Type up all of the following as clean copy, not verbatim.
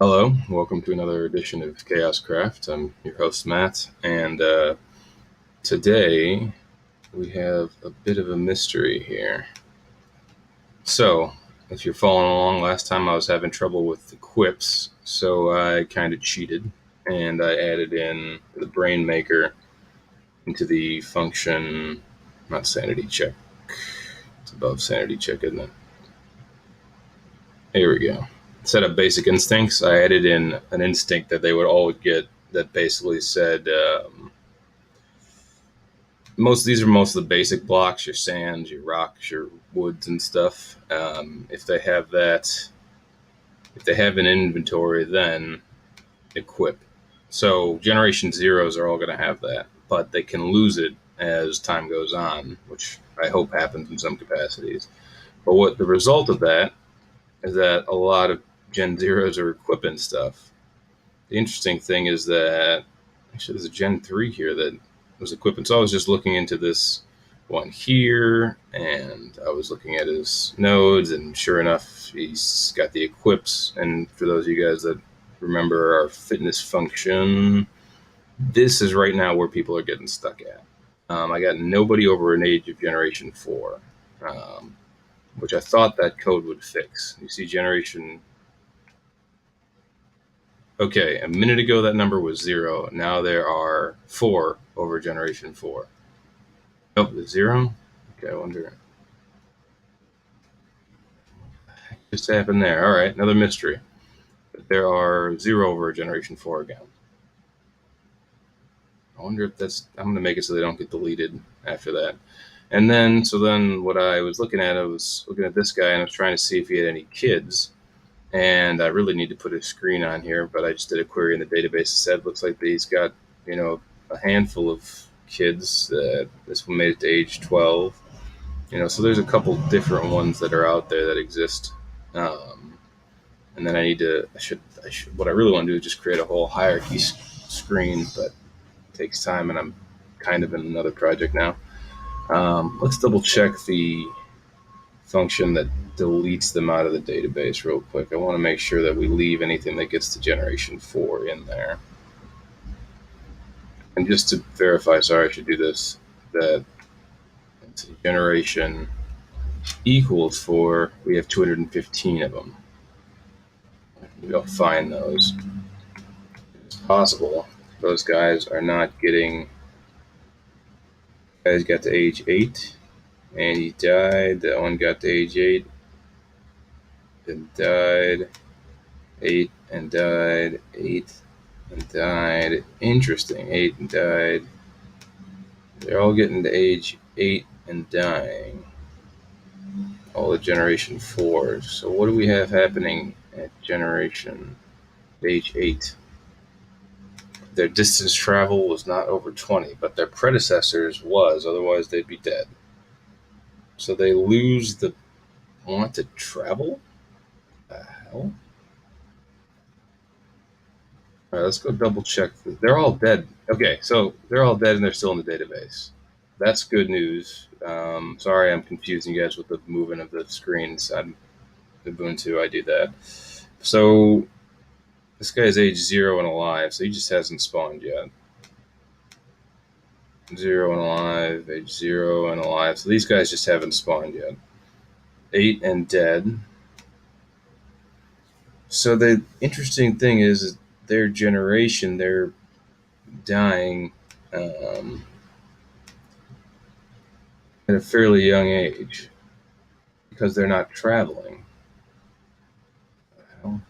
Hello, welcome to another edition of Chaos Craft. I'm your host, Matt, and today we have a bit of a mystery here. So, if you're following along, last time I was having trouble with the quips, so I kind of cheated and I added in the brain maker into the function, not sanity check. It's above sanity check, isn't it? Here we go. Set up basic instincts. I added in an instinct that they would all get that basically said, these are most of the basic blocks, your sands, your rocks, your woods and stuff. If they have an inventory, then equip. So generation zeros are all going to have that, but they can lose it as time goes on, which I hope happens in some capacities. But what the result of that is that a lot of Gen zeros are equipping stuff. The interesting thing is that actually there's a Gen 3 here that was equipping. So I was just looking into this one here, and I was looking at his nodes, and sure enough, he's got the equips. And for those of you guys that remember our fitness function, this is right now where people are getting stuck at. I got nobody over an age of Generation 4, which I thought that code would fix. You see Generation... Okay, a minute ago that number was 0. Now there are 4 over Generation 4. Nope, the 0? Okay, I wonder. What just happened there? Alright, another mystery. But there are 0 over Generation 4 again. I wonder if that's... I'm going to make it so they don't get deleted after that. And then, what I was looking at, I was looking at this guy, and I was trying to see if he had any kids. And I really need to put a screen on here, but I just did a query in the database. It said, looks like he's got, a handful of kids. This one made it to age 12. So there's a couple different ones that are out there that exist. And then what I really want to do is just create a whole hierarchy screen, but it takes time, and I'm kind of in another project now. Let's double check the function that deletes them out of the database real quick. I want to make sure that we leave anything that gets to Generation 4 in there. And just to verify, sorry, I should do this, that generation equals 4, we have 215 of them. We'll find those. It's possible those guys are not getting... Guys got to age 8, and he died. That one got to age 8, and died. 8 and died. 8 and died. Interesting. 8 and died. They're all getting to age 8 and dying. All the Generation 4s. So what do we have happening at Generation age 8? Their distance travel was not over 20, but their predecessors was, otherwise they'd be dead. So they lose the want to travel? What the hell? Alright, let's go double check. They're all dead. Okay, so they're all dead and they're still in the database. That's good news. Sorry I'm confusing you guys with the movement of the screens. I'm Ubuntu, I do that. So this guy is age 0 and alive, so he just hasn't spawned yet. 0 and alive, age 0 and alive. So these guys just haven't spawned yet. 8 and dead. So the interesting thing is their generation, they're dying at a fairly young age because they're not traveling. Well,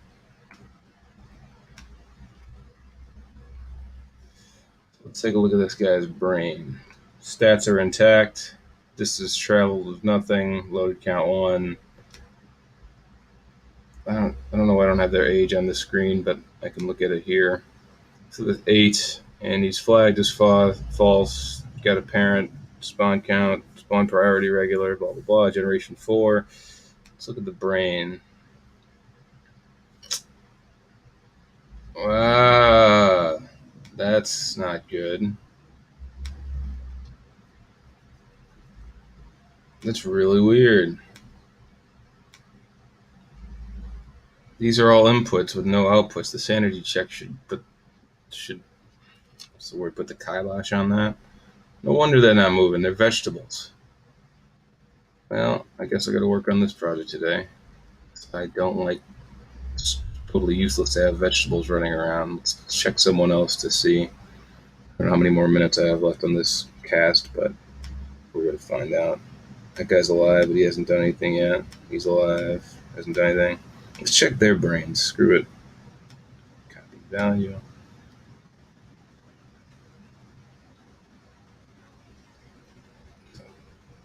let's take a look at this guy's brain. Stats are intact. Distance traveled is nothing. Loaded count 1. I don't know why I don't have their age on the screen, but I can look at it here. So there's 8, and he's flagged as false. Got a parent, spawn count, spawn priority regular, blah blah blah. Generation 4. Let's look at the brain. Wow, that's not good. That's really weird. These are all inputs with no outputs. The sanity check should what's the word? Put the kibosh on that. No wonder they're not moving. They're vegetables. Well, I guess I got to work on this project today. I don't like. It's totally useless to have vegetables running around. Let's check someone else to see. I don't know how many more minutes I have left on this cast, but we're gonna find out. That guy's alive, but he hasn't done anything yet. He's alive, hasn't done anything. Let's check their brains. Screw it. Copy value.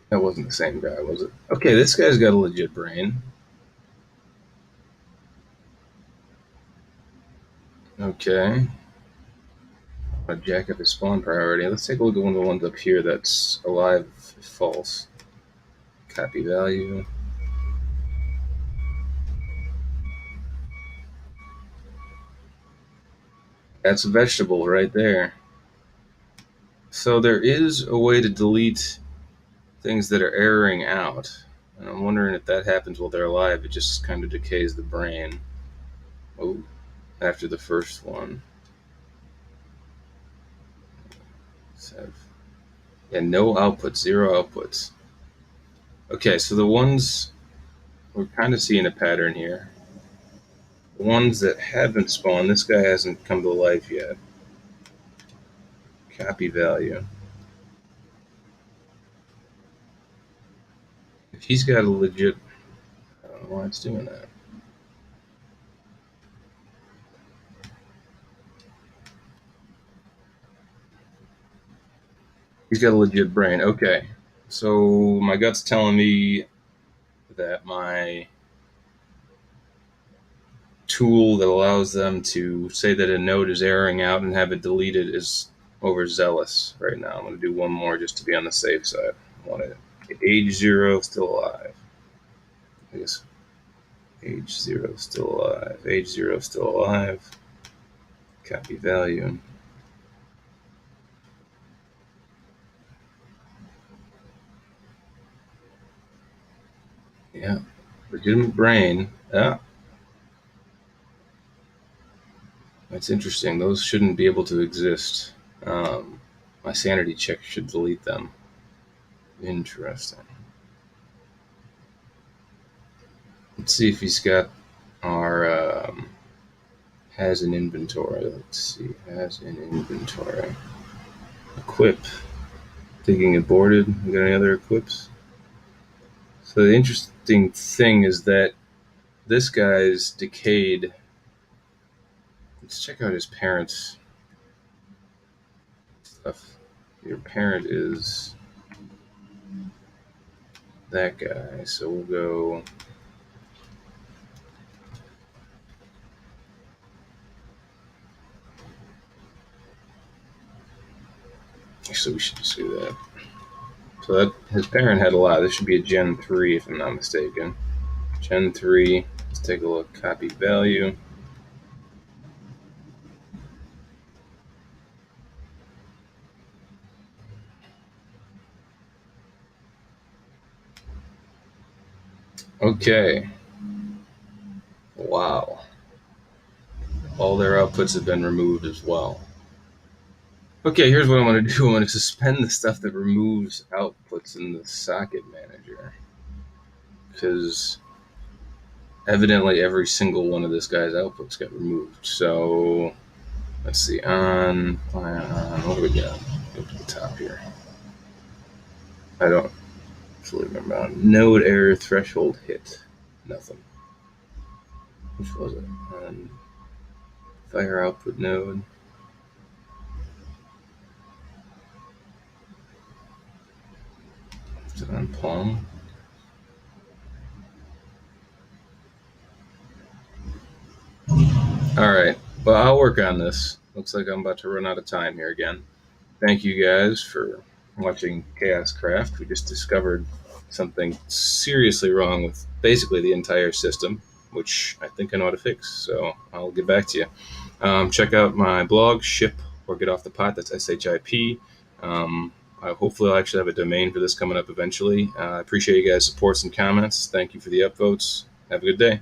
That wasn't the same guy, was it? Okay, this guy's got a legit brain. Okay. I'll jack up his spawn priority. Let's take a look at one of the ones up here that's alive, false. Copy value. That's a vegetable right there. So there is a way to delete things that are erroring out. And I'm wondering if that happens while they're alive. It just kind of decays the brain. Oh, after the first one. So, yeah, no outputs, 0 outputs. Okay, so the ones, we're kind of seeing a pattern here. The ones that haven't spawned, this guy hasn't come to life yet. Copy value. If he's got a legit, I don't know why it's doing that. He's got a legit brain. Okay, so my gut's telling me that my tool that allows them to say that a node is erroring out and have it deleted is overzealous right now. I'm going to do one more just to be on the safe side. I want it. Age 0 still alive. I guess age 0 still alive. Age 0 still alive. Copy value. Yeah, legitimate brain. Yeah, that's interesting. Those shouldn't be able to exist. My sanity check should delete them. Interesting. Let's see if he's got our has an inventory. Let's see. Has an inventory. Equip. Thinking aborted. We got any other equips? So the interesting thing is that this guy's decayed. Let's check out his parents' stuff. Your parent is that guy. So we'll go. Actually, we should just do that. So that his parent had a lot. This should be a Gen 3 if I'm not mistaken. Gen 3. Let's take a look. Copy value. Okay. Wow. All their outputs have been removed as well. Okay, here's what I'm going to do. I'm going to suspend the stuff that removes outputs in the socket manager. Because evidently every single one of this guy's outputs got removed. So let's see. On, what do we got? Go to the top here. I don't actually remember. Node error threshold hit. Nothing. Which was it? Fire output node. Is it on Palm? All right. Well, I'll work on this. Looks like I'm about to run out of time here again. Thank you guys for watching Chaos Craft. We just discovered something seriously wrong with basically the entire system, which I think I know how to fix. So I'll get back to you. Check out my blog, Ship or Get Off the Pot. That's SHIP. Hopefully I'll actually have a domain for this coming up eventually. I appreciate you guys' supports and comments. Thank you for the upvotes. Have a good day.